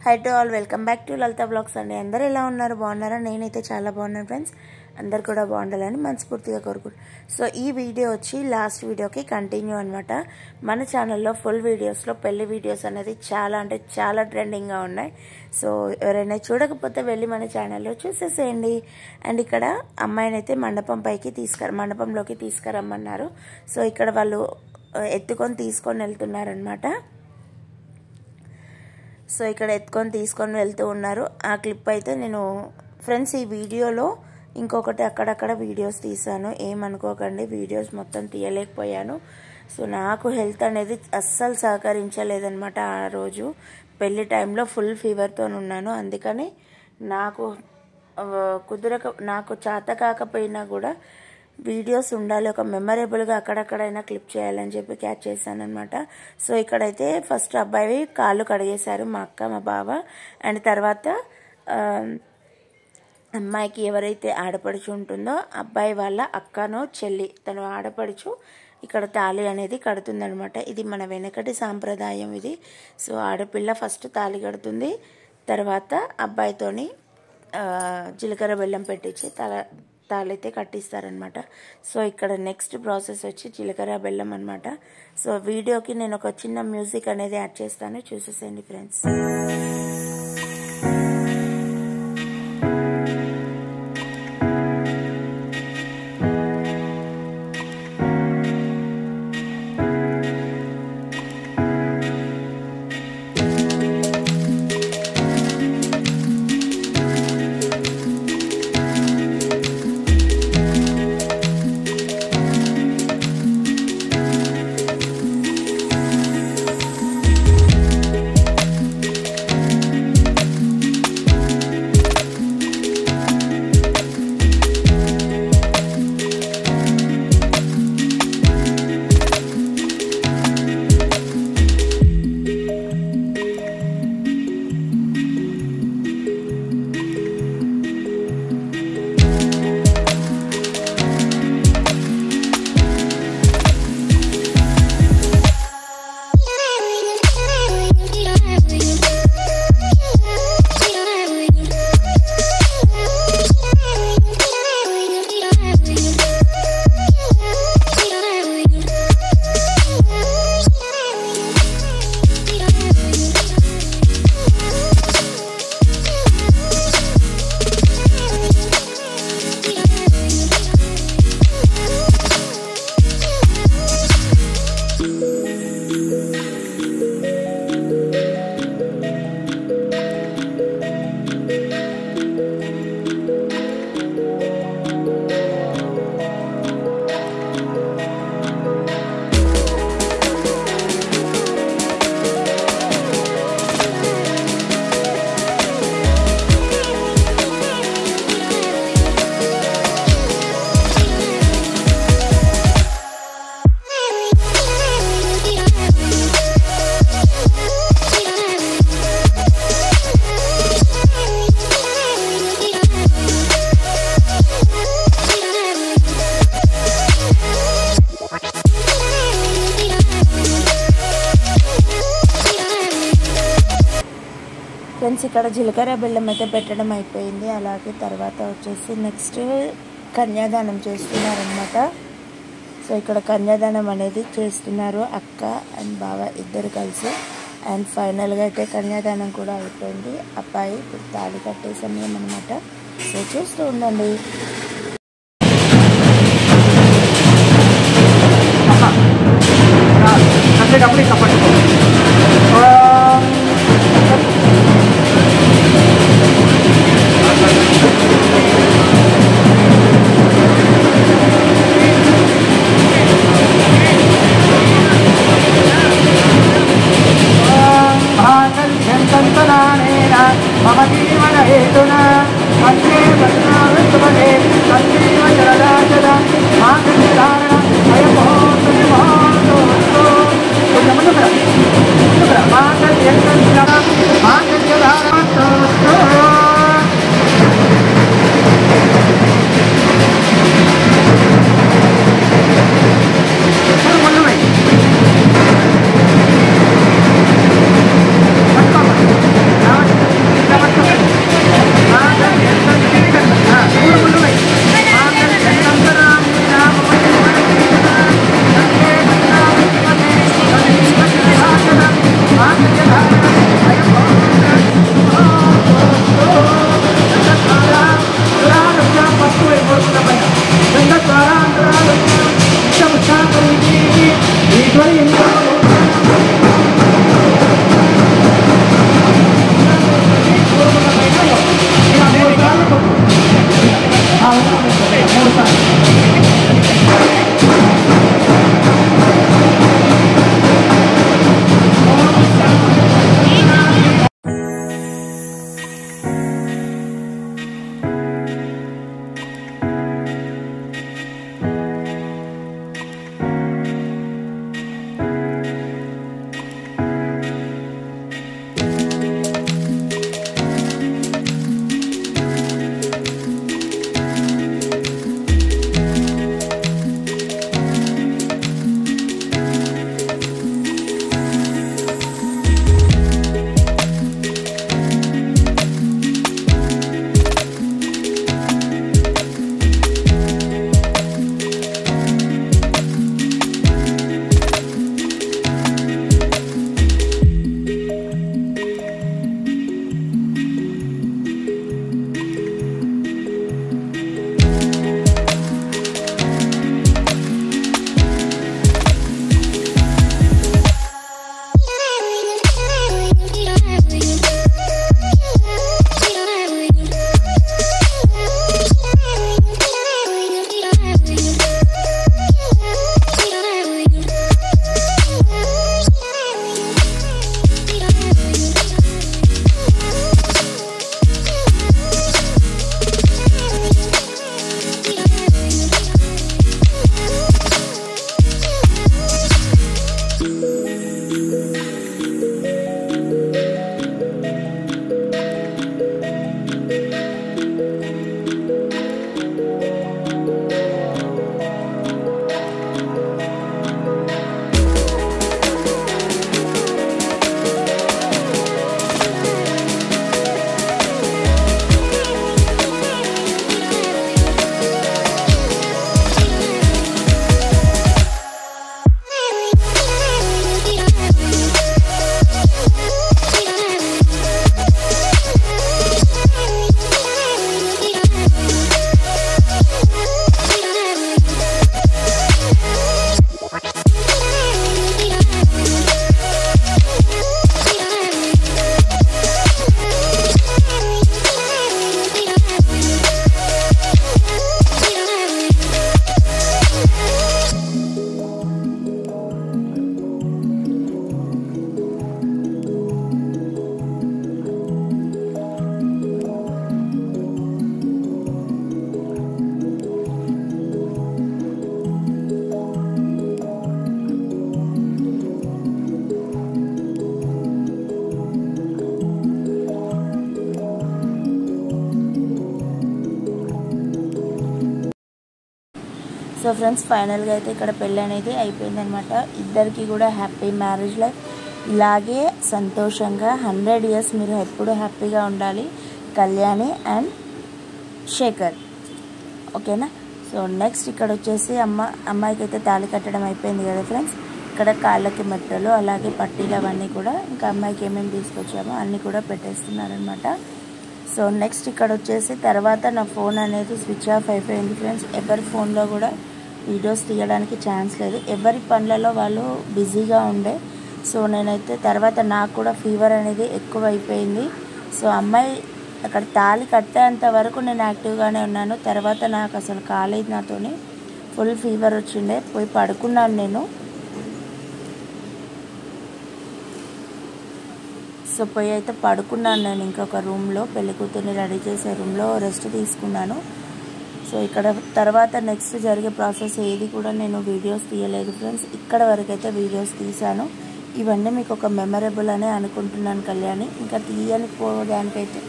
High to all welcome back to Lalitha blogs अंडी अंदर ఎలా ఉన్నారు బాగున్నారా నేనైతే చాలా బాగున్నాను ఫ్రెండ్స్ అందరూ కూడా బాగుండాలని మనస్ఫూర్తిగా కోరుకుంటున్నాను సో ఈ వీడియో వచ్చి లాస్ట్ వీడియోకి కంటిన్యూ అన్నమాట మన ఛానల్ లో ఫుల్ వీడియోస్ లో పెళ్లి వీడియోస్ అనేది చాలా అంటే చాలా ట్రెండింగ్ గా ఉన్నాయి సో ఎవరైనా చూడకపోతే వెళ్ళి మన ఛానల్ లో చూసేసేయండి అండ్ ఇక్కడ అమ్మాయినైతే మండపంలోకి తీసుకురమ్మన్నారు సో ఇక్కడ వాళ్ళు ఎత్తుకొని తీసుకొని వెళ్తున్నారు అన్నమాట సో ఇక్కడ ఎత్తుకొని తీసుకొని వెళ్తూ ఉన్నారు ఆ క్లిప్ అయితే నేను ఫ్రెండ్స్ ఈ వీడియోలో ఇంకొకటి అక్కడక్కడ వీడియోస్ తీసాను ఏమనుకోకండి వీడియోస్ మొత్తం తీయలేకపోయాను సో నాకు హెల్త్ అనేది అస్సలు సహకరించలేదన్నమాట ఆ రోజు పెళ్లి టైంలో ఫుల్ ఫీవర్ తో ఉన్నాను అందుకని నాకు చేత కాకపోయినా కూడా వీడియోస్ ఉండాలి ఒక మెమరబుల్ గా అక్కడక్కడైనా క్లిప్ చేయాలని చెప్పి క్యాచ్ చేశాను అన్నమాట సో ఇక్కడైతే ఫస్ట్ అబ్బాయి కాళ్ళు కడిగేశారు మా అక్క మా బావ అండ్ తర్వాత అమ్మాయికి ఎవరైతే ఆడపడుచు ఉంటుందో అబ్బాయి వాళ్ళ అక్కనో చెల్లి తన ఆడపడుచు ఇక్కడ తాళి అనేది కడుతుందన్నమాట ఇది మన వెనకటి సాంప్రదాయం ఇది సో ఆడపిల్ల ఫస్ట్ తాళి కడుతుంది తర్వాత అబ్బాయితోని జీలకర్ర బెల్లం పెట్టించి తాళైతే కట్టిస్తారనమాట సో ఇక్కడ నెక్స్ట్ ప్రాసెస్ వచ్చి జీలకర్ర బెల్లం అన్నమాట సో వీడియోకి నేను ఒక చిన్న మ్యూజిక్ అనేది యాడ్ చేస్తాను చూసేసేయండి ఫ్రెండ్స్ ఫ్రెండ్స్ ఇక్కడ జీలకర్ర బెల్లం అయితే పెట్టడం అయిపోయింది అలాగే తర్వాత వచ్చేసి నెక్స్ట్ కన్యాదానం చేస్తున్నారనమాట సో ఇక్కడ కన్యాదానం అనేది చేస్తున్నారు అక్క అండ్ బావ ఇద్దరు కలిసి అండ్ ఫైనల్గా అయితే కన్యాదానం కూడా అయిపోయింది అబ్బాయి ఇప్పుడు తాళి కట్టే సమయం అనమాట సో చూస్తూ ఉండండి मम जीवन हेतुना वन्दे पद्मावृतपदे तन्देव जलदाचल मातृधारण अयमहोत्सवमहोत्सवो సో ఫ్రెండ్స్ ఫైనల్గా అయితే ఇక్కడ పెళ్ళి అనేది అయిపోయిందనమాట. ఇద్దరికి కూడా హ్యాపీ మ్యారేజ్ లైఫ్, ఇలాగే సంతోషంగా 100 years మీరు ఎప్పుడు హ్యాపీగా ఉండాలి కళ్యాణి అండ్ శేఖర్, ఓకేనా. సో నెక్స్ట్ ఇక్కడ వచ్చేసి అమ్మాయికి అయితే తాళి కట్టడం అయిపోయింది కదా ఫ్రెండ్స్. ఇక్కడ కాళ్ళకి మెట్టలు అలాగే పట్టీలు అవన్నీ కూడా ఇంకా అమ్మాయికి ఏమేమి తీసుకొచ్చామో అన్నీ కూడా పెట్టేస్తున్నారనమాట. సో నెక్స్ట్ ఇక్కడ వచ్చేసి తర్వాత నా ఫోన్ అనేది స్విచ్ ఆఫ్ అయిపోయింది ఫ్రెండ్స్. ఎవరి ఫోన్లో కూడా వీడియోస్ తీయడానికి ఛాన్స్ లేదు, ఎవరి పనులలో వాళ్ళు బిజీగా ఉండే. సో నేనైతే తర్వాత నాకు కూడా ఫీవర్ అనేది ఎక్కువ అయిపోయింది. సో అమ్మాయి అక్కడ తాళి కట్టేంత వరకు నేను యాక్టివ్గానే ఉన్నాను. తర్వాత నాకు అసలు కాలేదు, నాతోని ఫుల్ ఫీవర్ వచ్చిండే, పోయి పడుకున్నాను నేను. సో పోయి అయితే పడుకున్నాను నేను ఇంకొక రూమ్లో, పెళ్లి కూతుర్ని రెడీ చేసే రూమ్లో రెస్ట్ తీసుకున్నాను. సో ఇక్కడ తర్వాత నెక్స్ట్ జరిగే ప్రాసెస్ ఏది కూడా నేను వీడియోస్ తీయలేదు ఫ్రెండ్స్. ఇక్కడ వరకు అయితే వీడియోస్ తీశాను. ఇవన్నీ మీకు ఒక మెమరబుల్ అనే అనుకుంటున్నాను కళ్యాణి. ఇంకా తీయని పోవడానికైతే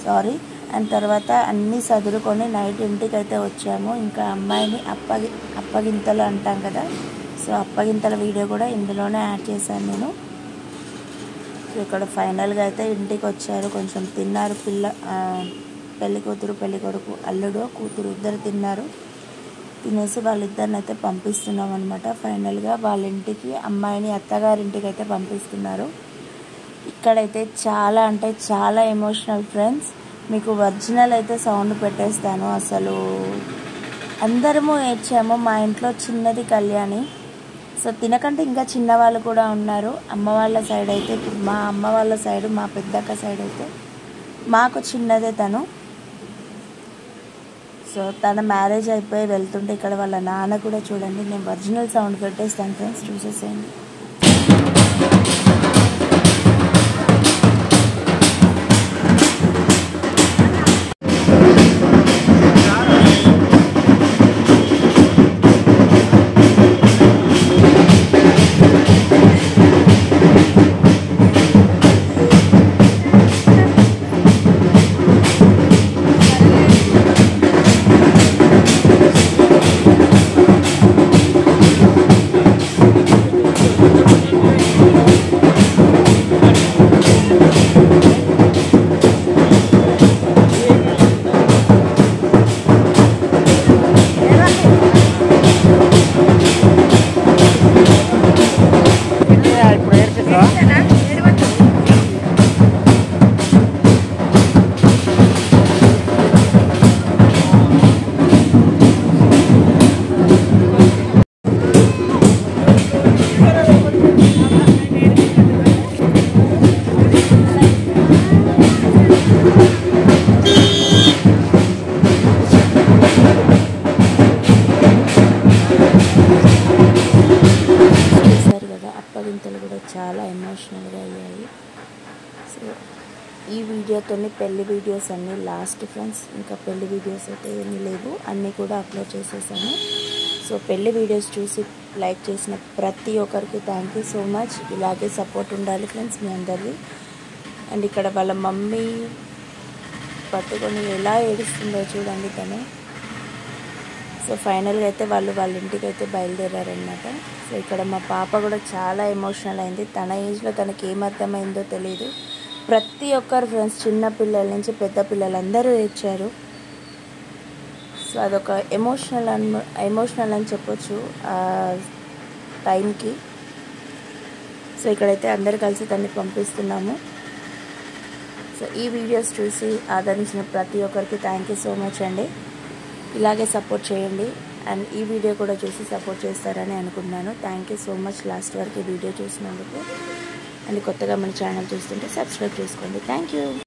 సారీ. అండ్ తర్వాత అన్నీ సదురుకొని నైట్ ఇంటికి అయితే వచ్చాము. ఇంకా అమ్మాయిని అప్పగింతలు అంటాం కదా, సో అప్పగింతల వీడియో కూడా ఇందులోనే యాడ్ చేశాను నేను. సో ఇక్కడ ఫైనల్గా అయితే ఇంటికి వచ్చారు, కొంచెం తిన్నారు. పెళ్లి కూతురు పెళ్లి కొడుకు, అల్లుడు కూతురు ఇద్దరు తిన్నారు. తినేసి వాళ్ళిద్దరిని అయితే పంపిస్తున్నాం అనమాట. ఫైనల్గా వాళ్ళ ఇంటికి అమ్మాయిని అత్తగారింటికి అయితే పంపిస్తున్నారు. ఇక్కడైతే చాలా అంటే చాలా ఎమోషనల్ ఫ్రెండ్స్. మీకు ఒరిజినల్ అయితే సౌండ్ పెట్టేస్తాను. అసలు అందరము ఏడ్చాము. మా ఇంట్లో చిన్నది కళ్యాణి. సో తినకంటే ఇంకా చిన్నవాళ్ళు కూడా ఉన్నారు. అమ్మ వాళ్ళ సైడ్ అయితే, మా అమ్మ వాళ్ళ సైడ్, మా పెద్దక్క సైడ్ అయితే మాకు చిన్నదే తను. సో తన మ్యారేజ్ అయిపోయి వెళ్తుంటే ఇక్కడ వాళ్ళ నాన్న కూడా చూడండి. నేను ఒరిజినల్ సౌండ్ పెట్టేస్తాను ఫ్రెండ్స్, చూసేసేయండి. చాలా ఎమోషనల్గా అయ్యాయి. సో ఈ వీడియోతో పెళ్లి వీడియోస్ అన్నీ లాస్ట్ ఫ్రెండ్స్. ఇంకా పెళ్లి వీడియోస్ అయితే ఏమీ లేవు, అన్నీ కూడా అప్లోడ్ చేసేసాను. సో పెళ్లి వీడియోస్ చూసి లైక్ చేసిన ప్రతి ఒక్కరికి థ్యాంక్ యూ సో మచ్. ఇలాగే సపోర్ట్ ఉండాలి ఫ్రెండ్స్ మీ అందరిది. అండ్ ఇక్కడ వాళ్ళ మమ్మీ పట్టుకొని ఎలా ఏడుస్తుందో చూడండి తను. సో ఫైనల్గా అయితే వాళ్ళ ఇంటికి అయితే బయలుదేరారనమాట. సో ఇక్కడ మా పాప కూడా చాలా ఎమోషనల్ అయింది. తన ఏజ్లో తనకి ఏమర్థమైందో తెలియదు. ప్రతి ఒక్కరు ఫ్రెండ్స్, చిన్న పిల్లల నుంచి పెద్ద పిల్లలందరూ ఏడ్చారు. సో అదొక ఎమోషనల్ అని చెప్పొచ్చు ఆ టైంకి. సో ఇక్కడైతే అందరు కలిసి తన్ని పంపిస్తున్నాము. సో ఈ వీడియోస్ చూసి ఆదరించిన ప్రతి ఒక్కరికి థ్యాంక్ యూ సో మచ్ అండి. ఇలాగే సపోర్ట్ చేయండి. అండ్ ఈ వీడియో కూడా చూసి సపోర్ట్ చేస్తారని అనుకుంటున్నాను. Thank you so much last వరకు ఈ వీడియో చూసినందుకు. అండ్ కొత్తగా మన ఛానల్ చూస్తుంటే సబ్స్క్రైబ్ చేసుకోండి. Thank you.